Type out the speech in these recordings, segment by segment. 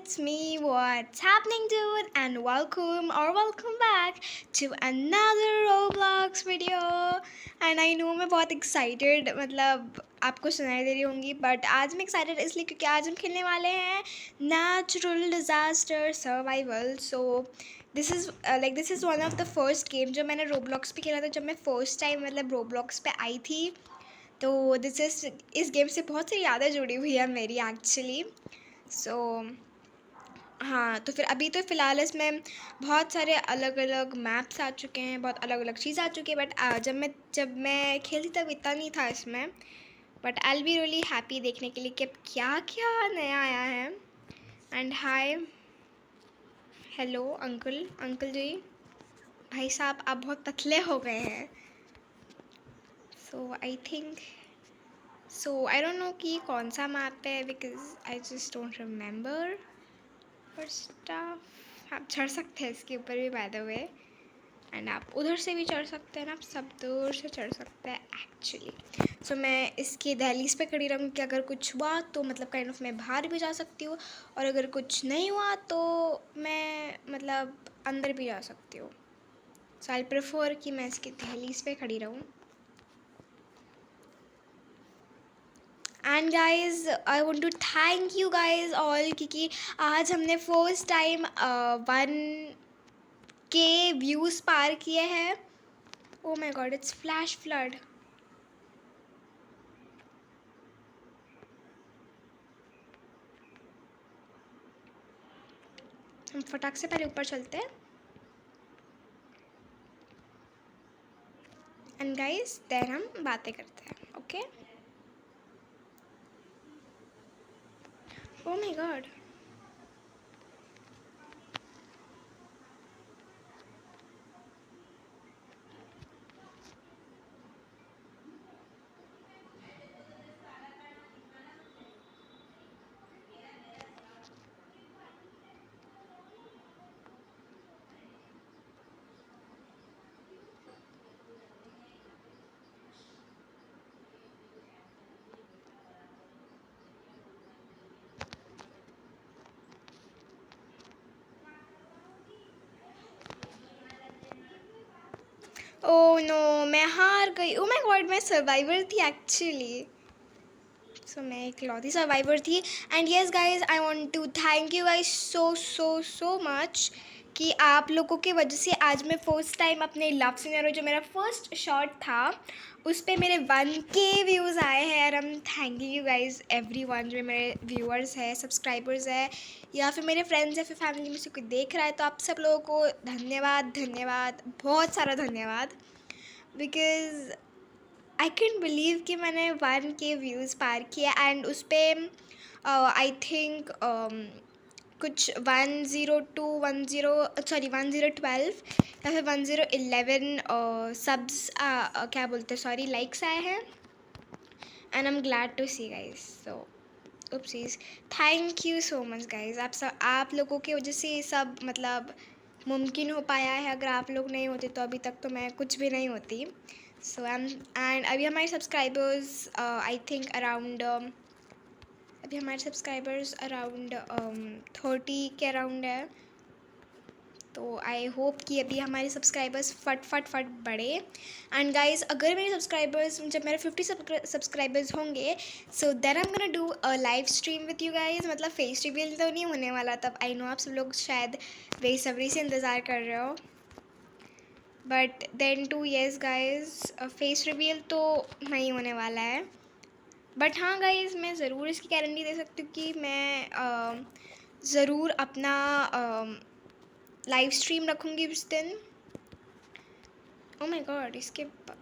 it's me. What's happening, dude? And welcome back to another Roblox video. And I know मैं बहुत excited मतलब आपको सुनाई दे रही होंगी, but आज मैं excited इसलिए क्योंकि आज हम खेलने वाले हैं Natural Disaster Survival. So this is one of the first game जो मैंने Roblox पे खेला था जब मैं first time मतलब Roblox पे आई थी. तो इस गेम से बहुत सारी यादें जुड़ी हुई है मेरी एक्चुअली. हाँ, तो फिर अभी तो फ़िलहाल इसमें बहुत सारे अलग अलग मैप्स आ चुके हैं, बहुत अलग अलग चीज़ आ चुकी है. बट जब मैं खेलती तब इतना नहीं था इसमें. But I will be really happy देखने के लिए कि अब क्या क्या नया आया है. एंड हाय, हेलो अंकल जी. भाई साहब आप बहुत पतले हो गए हैं. सो आई डोंट नो कि कौन सा मैप है because I just don't remember. First आप चढ़ सकते हैं इसके ऊपर भी बाय द वे. एंड आप उधर से भी चढ़ सकते हैं ना, आप सब दूर से चढ़ सकते हैं एक्चुअली. सो मैं इसकी दहलीज पे खड़ी रहूँगी कि अगर कुछ हुआ तो मतलब काइंड ऑफ मैं बाहर भी जा सकती हूँ, और अगर कुछ नहीं हुआ तो मैं मतलब अंदर भी जा सकती हूँ. सो आई प्रेफर कि मैं इसकी दहलीज पे खड़ी रहूँ. And guys I want to thank you guys all क्योंकि आज हमने फर्स्ट टाइम 1K व्यूज़ पार किए हैं. ओ my God, it's flash flood. हम फटाक से पहले ऊपर चलते हैं. एंड गाइज देन हम बातें करते हैं. Okay. Oh my god. Oh no, मैं हार गई. ओ माई गॉड, मैं सर्वाइवर थी एक्चुअली. सो मैं एक लौती सर्वाइवर थी. And yes guys, I want to thank you guys so much कि आप लोगों की वजह से आज मैं फ़र्स्ट टाइम अपने लव सिनेरियो जो मेरा फर्स्ट शॉट था उस पर मेरे 1K व्यूज़ आए हैं. और हम thank you guys every one जो मेरे व्यूअर्स है, सब्सक्राइबर्स है, या फिर मेरे फ्रेंड्स है, फिर फैमिली में से कोई देख रहा है, तो आप सब लोगों को धन्यवाद, बहुत सारा धन्यवाद. बिकॉज़ आई कैन बिलीव कि मैंने 1K व्यूज़ पार किया. एंड उस पर आई थिंक कुछ 1012 या फिर 1011 सब्स क्या बोलते हैं, सॉरी, लाइक्स आए हैं. And I am glad to see guys. So oopsies, thank you so much guys. आप लोगों की वजह से ये सब मतलब मुमकिन हो पाया है. अगर आप लोग नहीं होते तो अभी तक तो मैं कुछ भी नहीं होती. सो एंड अभी हमारे सब्सक्राइबर्स आई थिंक अराउंड अभी हमारे सब्सक्राइबर्स अराउंड 30 के अराउंड है. तो आई होप कि अभी हमारे सब्सक्राइबर्स फट बढ़े. एंड गाइज अगर मेरे सब्सक्राइबर्स जब मेरे 50 सब्सक्राइबर्स होंगे, so then I am gonna do a live stream with you guys. मतलब फेस रिवील तो नहीं होने वाला तब. आई नो आप सब लोग शायद बेसब्री से इंतज़ार कर रहे हो. But then too yes guys, face reveal तो नहीं होने वाला है. बट हाँ गाइज, मैं ज़रूर इसकी गारंटी दे सकती हूँ कि मैं ज़रूर अपना लाइव स्ट्रीम रखूँगी उस दिन. ओ माय गॉड,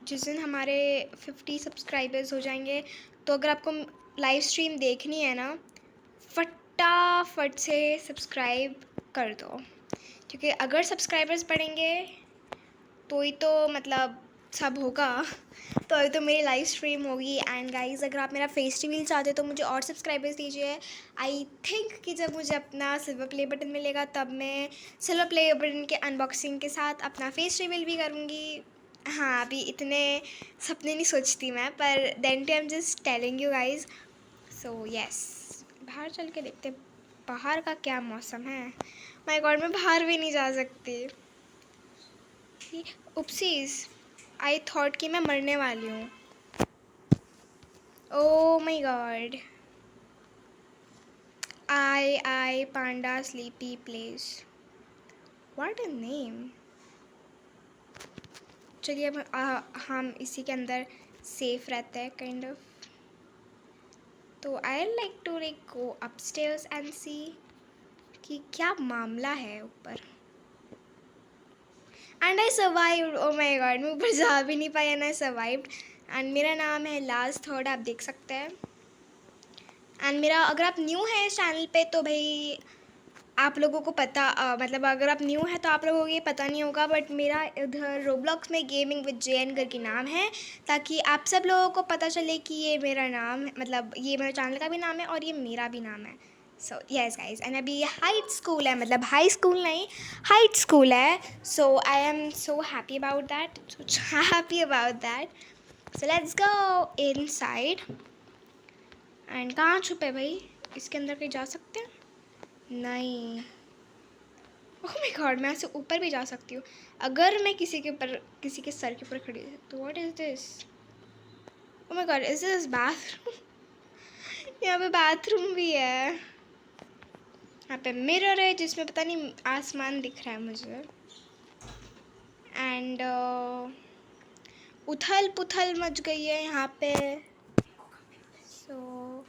जिस दिन हमारे 50 सब्सक्राइबर्स हो जाएंगे, तो अगर आपको लाइव स्ट्रीम देखनी है ना, फटाफट से सब्सक्राइब कर दो. क्योंकि अगर सब्सक्राइबर्स बढ़ेंगे तो ही तो मतलब सब होगा. तो अभी तो मेरी लाइव स्ट्रीम होगी. एंड गाइज अगर आप मेरा फेस रिवील चाहते हो तो मुझे और सब्सक्राइबर्स दीजिए. आई थिंक कि जब मुझे अपना सिल्वर प्ले बटन मिलेगा तब मैं सिल्वर प्ले बटन के अनबॉक्सिंग के साथ अपना फेस रिवील भी करूँगी. हाँ, अभी इतने सपने नहीं सोचती मैं, पर then too I am just telling you guys. So yes, बाहर चल के देखते. बाहर का क्या मौसम है। माय गॉड, मैं बाहर भी नहीं जा सकती। उपसीज, आई थॉट कि मैं मरने वाली हूँ। ओ my God. I Panda sleepy place, what a name. चलिए अब हम इसी के अंदर सेफ रहते हैं काइंड ऑफ। तो I like to go upstairs and see कि क्या मामला है ऊपर। And I survived. Oh my God, मैं ऊपर जा भी नहीं पाई एंड आई सर्वाइव्ड। एंड मेरा नाम है लास्ट थर्ड, आप देख सकते हैं। एंड मेरा, अगर आप न्यू हैं इस चैनल पे तो भाई आप लोगों को पता मतलब अगर आप न्यू हैं तो आप लोगों को ये पता नहीं होगा, बट मेरा इधर रोब्लॉक्स में गेमिंग विद जेन करके नाम है, ताकि आप सब लोगों को पता चले कि ये मेरा नाम, मतलब ये मेरे चैनल का भी नाम है और ये मेरा भी नाम है। सो यस गाइज, एंड अभी ये हाइट स्कूल है, मतलब हाई स्कूल नहीं, हाइट स्कूल है। So I am so happy about that, happy about that. So let's go inside. And कहाँ छुपे भाई, इसके अंदर कहीं जा सकते हैं? नहीं। ओह माय गॉड, मैं ऐसे ऊपर भी जा सकती हूँ अगर मैं किसी के ऊपर, किसी के सर के ऊपर खड़ी हूँ तो। What is this? Oh my God, is this bathroom? यहाँ पे बाथरूम भी है। यहाँ पे मिरर है जिसमें पता नहीं आसमान दिख रहा है मुझे। एंड उथल पुथल मच गई है यहाँ पे। सो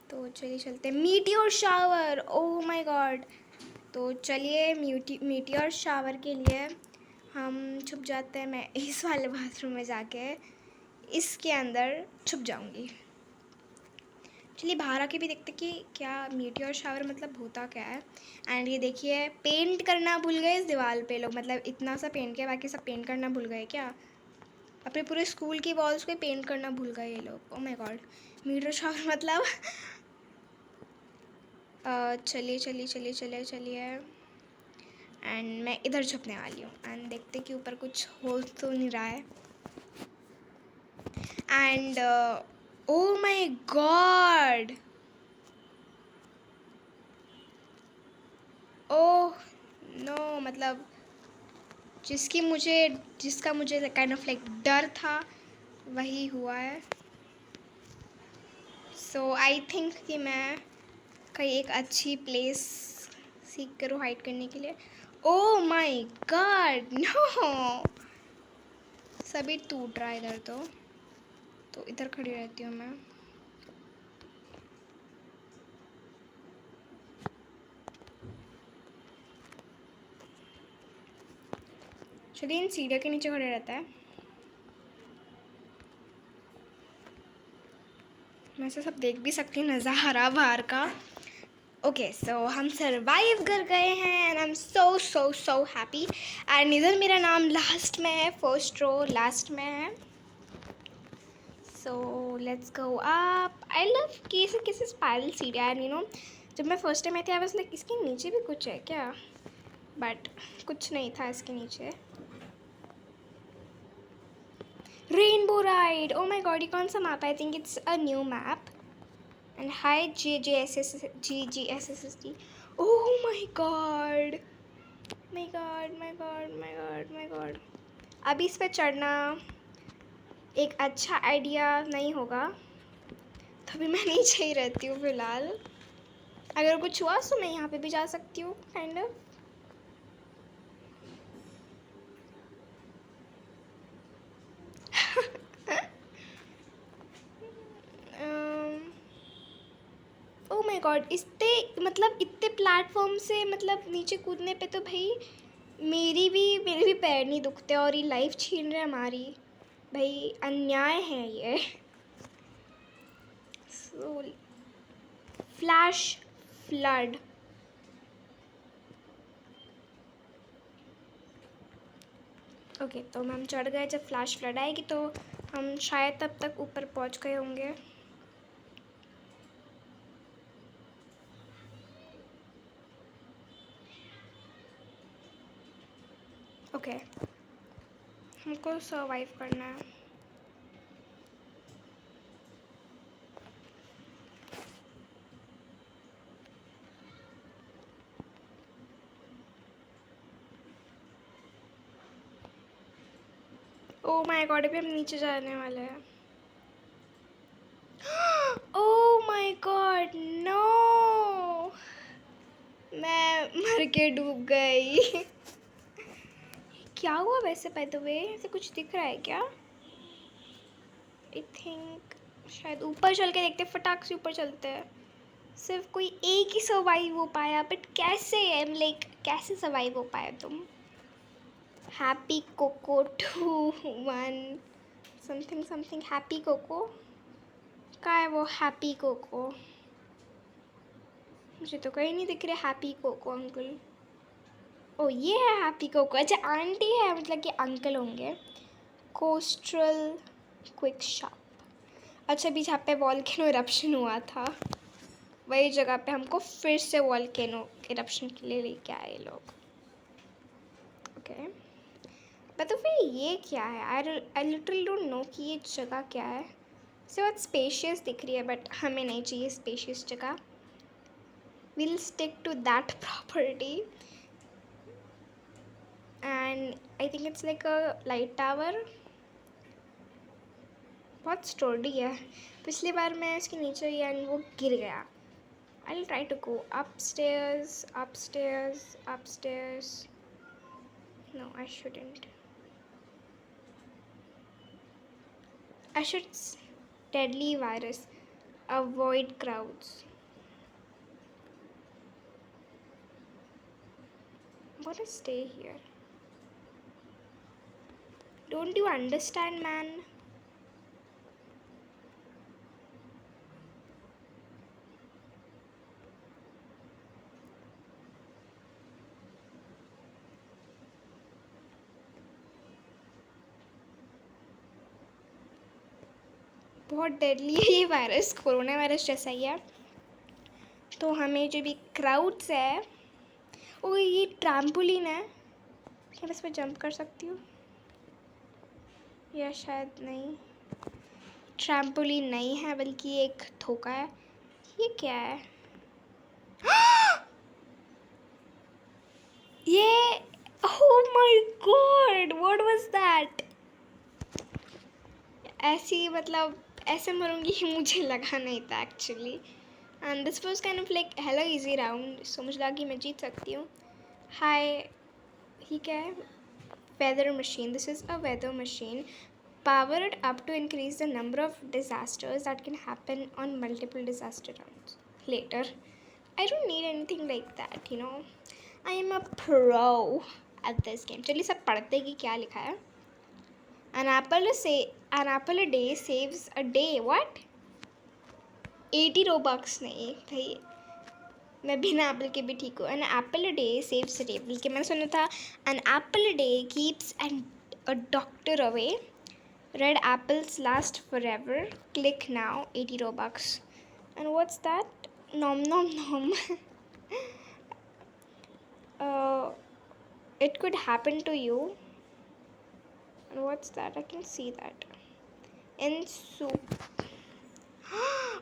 तो चलिए चलते हैं। Meteor shower, oh my God. तो चलिए मीटियोर शावर के लिए हम छुप जाते हैं। मैं इस वाले बाथरूम में जाके इसके अंदर छुप जाऊंगी। चलिए बाहर आके भी देखते कि क्या मीटियोर शावर मतलब होता क्या है। एंड ये देखिए, पेंट करना भूल गए इस दीवार पे लोग, मतलब इतना सा पेंट किया, बाकी सब पेंट करना भूल गए क्या? अपने पूरे स्कूल की वॉल्स पे पेंट करना भूल गए ये लोग। ओह माय गॉड, मीटियोर शावर मतलब चलिए चलिए चलिए चलिए चलिए। एंड मैं इधर छुपने वाली हूँ एंड देखते कि ऊपर कुछ हो तो नहीं रहा है। And oh my god, oh no, मतलब जिसका मुझे काइंड ऑफ लाइक डर था वही हुआ है। सो आई थिंक कि मैं कहीं एक अच्छी प्लेस सीख करूँ हाइड करने के लिए। ओह माय गॉड नो, सभी टूट रहा है इधर। तो इधर खड़ी रहती हूँ मैं। चलिए इन सीढ़ियों के नीचे खड़े रहता है। मैं से सब देख भी सकती हूँ नज़ारा बाहर का। ओके सो हम सरवाइव कर गए हैं and I am so so so happy. And इधर मेरा नाम लास्ट में है, फर्स्ट रो लास्ट में है। सो let's go up. I love किसी स्पाइरल सीढ़ियाँ एंड यू नो, जब मैं फर्स्ट टाइम आई थी आई वाज लाइक इसके नीचे भी कुछ है क्या, बट कुछ नहीं था इसके नीचे। Rainbow ride, O my God, ये कौन सा मैप है? I think it's a new map. And high GGSSD। Oh my God my God my God my God my God. अभी इस पर चढ़ना एक अच्छा आइडिया नहीं होगा, तभी मैं नीचे ही रहती हूँ फिलहाल। अगर कुछ हुआ तो मैं यहाँ पे भी जा सकती हूँ kind of. O my God, इतने प्लेटफॉर्म से मतलब नीचे कूदने पे तो भाई मेरे भी पैर नहीं दुखते और ये लाइफ छीन रहे हमारी। भाई अन्याय है ये। Flash flood. ओके तो हम चढ़ गए। जब फ्लैश फ्लड आएगी तो हम शायद तब तक ऊपर पहुंच गए होंगे। ओके हमको सर्वाइव करना है। ओ माय गॉड, अभी हम नीचे जाने वाले हैं। ओ माय गॉड, नो, मैं मर के डूब गई। क्या हुआ वैसे? बाय द वे, ऐसे कुछ दिख रहा है क्या? आई थिंक शायद ऊपर चल के देखते, फटाक से ऊपर चलते हैं। सिर्फ कोई एक ही सर्वाइव हो पाया, बट कैसे? आई एम लाइक, कैसे सर्वाइव हो पाया तुम? Happy Coco 2 1 something something, happy Coco. कहाँ है वो हैप्पी कोको? मुझे तो कहीं नहीं दिख रहे हैप्पी कोको अंकल। ओ ये है हैप्पी कोको। अच्छा आंटी है, मतलब कि अंकल होंगे। कोस्ट्रल क्विक शॉप। अच्छा, अभी जहाँ पे वॉल्केनो इरप्शन हुआ था वही जगह पे हमको फिर से वॉल्केनो इरप्शन के लिए लेके आए लोग। ओके, तो फिर ये क्या है? आई लिटरली डोंट नो कि ये जगह क्या है। से बहुत स्पेशियस दिख रही है, बट हमें नहीं चाहिए स्पेशियस जगह। we'll stick to that property, and I think it's like a light tower। बहुत स्टोर्डी है। पिछली बार मैं इसके नीचे गया एंड वो गिर गया। I'll try to go upstairs, upstairs, upstairs. No, I shouldn't. I should deadly virus. Avoid crowds. I'm gonna stay here. Don't you understand, man? बहुत डेडली है ये वायरस, कोरोना वायरस जैसा ही है। तो हमें जो भी क्राउड्स है, ओ ये ट्रैम्पोलिन है, क्या मैं इस पर जंप कर सकती हूँ? या शायद नहीं, ट्रैम्पोलिन नहीं है बल्कि एक धोखा है। ये क्या है? ये, oh my God, what was that? ऐसी मतलब ऐसे मरूंगी मुझे लगा नहीं था actually. And this was kind of like hello easy round, so मुझे लगा कि मैं जीत सकती हूँ। हाय, ही क्या है? Weather machine, this is a weather machine powered up to increase the number of disasters that can happen on multiple disaster rounds later. I don't need anything like that, you know. I am a pro at this game. चलिए सब पढ़ते कि क्या लिखा है। An apple a day saves a day. What? 80 Robux नहीं भाई, मैं बिना एप्पल के भी ठीक हूँ। An apple a day saves a day, बल्कि मैंने सुना था an apple a day keeps a doctor away. Red apples last forever. Click now. 80 Robux. And what's that? Nom nom nom. It could happen to you. And what's that? I can see that. In soup.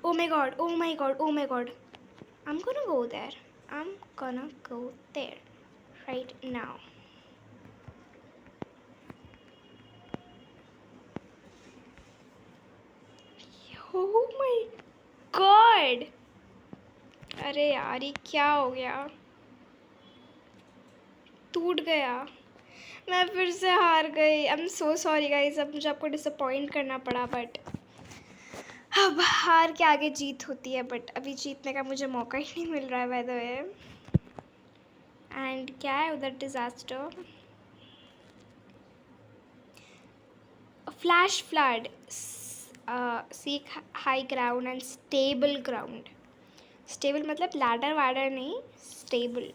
Oh my god. Oh my god. Oh my god. I'm gonna go there. I'm gonna go there. Right now. Oh my god. अरे यार ये क्या हो गया? टूट गया। मैं फिर से हार गई। आई एम सो सॉरी गाइस, अब मुझे आपको डिसअपॉइंट करना पड़ा, बट अब हार के आगे जीत होती है, बट अभी जीतने का मुझे मौका ही नहीं मिल रहा है बाय द वे। एंड क्या है उधर? Disaster, flash flood, seek high ground and stable ground. Stable मतलब लैडर वैडर नहीं, स्टेबल।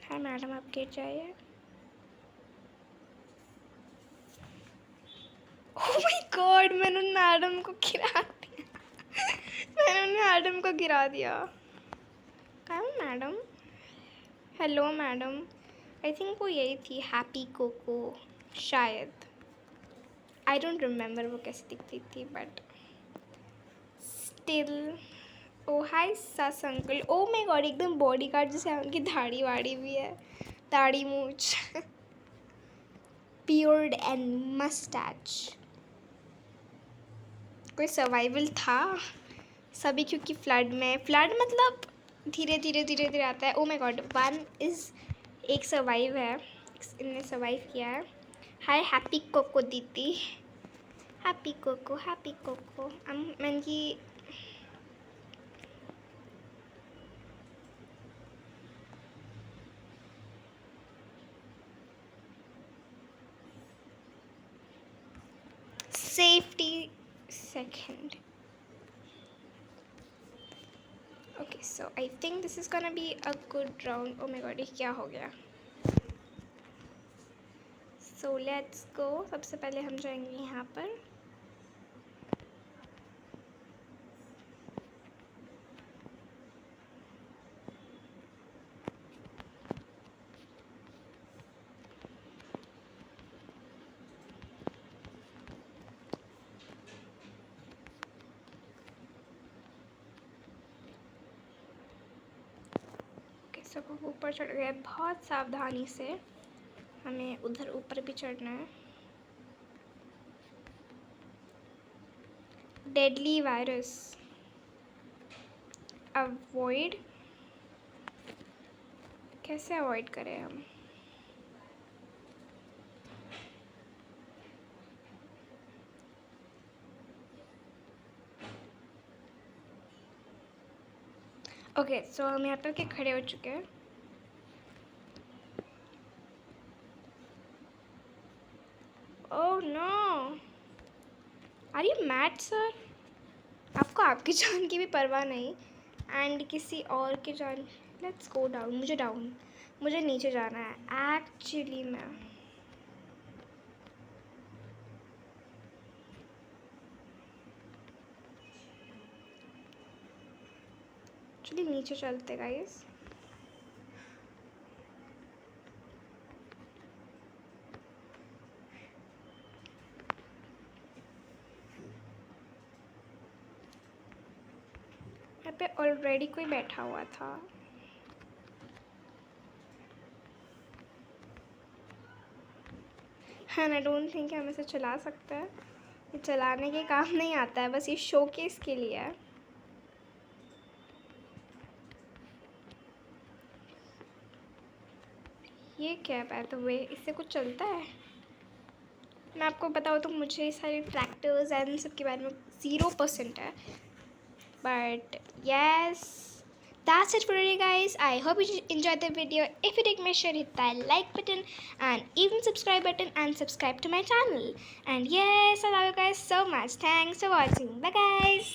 हाँ मैडम, आप गिर जाइए। ओह माय गॉड, मैंने मैडम को गिरा दिया। मैंने मैडम को गिरा दिया। कहाँ है madam? Hello madam. I think वो यही थी, हैप्पी कोको शायद। आई डोंट रिमेम्बर वो कैसी दिखती थी, बट स्टिल ओ हाय सस अंकल, ओ माय गॉड, एकदम बॉडी गार्ड जैसे उनकी दाढ़ी वाड़ी भी है, दाढ़ी मूछ, बियर्ड एंड मस्टैच। कोई सर्वाइवल था सभी, क्योंकि फ्लड मतलब धीरे धीरे धीरे धीरे आता है। ओ माय गॉड, वन इज एक सर्वाइव है, इनने सर्वाइव किया है। हाय हैप्पी कोको दीदी, हैप्पी कोको मैंने की safety second. Okay, so I think this is gonna be a good round. Oh my god, ये क्या हो गया? So let's go. सबसे पहले हम जाएंगे यहाँ पर। सब ऊपर चढ़ गए, बहुत सावधानी से हमें उधर ऊपर भी चढ़ना है। डेडली वायरस अवॉइड, कैसे अवॉइड करें हम? ओके, सो हम यहाँ पे खड़े हो चुके हैं। Oh no, are you mad sir? आपको आपकी जान की भी परवाह नहीं एंड किसी और की जान। लेट्स गो डाउन, मुझे नीचे जाना है एक्चुअली। मैं नीचे चलते गाइस। यहाँ पे ऑलरेडी कोई बैठा हुआ था। एंड आई डोंट थिंक हम इसे चला सकते हैं, ये चलाने के काम नहीं आता है, बस ये शोकेस के लिए है। ये क्या बाय द वे, इससे कुछ चलता है? मैं आपको बताऊँ तो मुझे सारे ट्रैक्टर्स एंड सब के बारे में 0% है, but yes, that's it for today guys. I hope you enjoyed the video. If you did, make sure to hit that like button and even subscribe button and subscribe to my channel. And yes, I love you guys so much. Thanks for watching. Bye guys.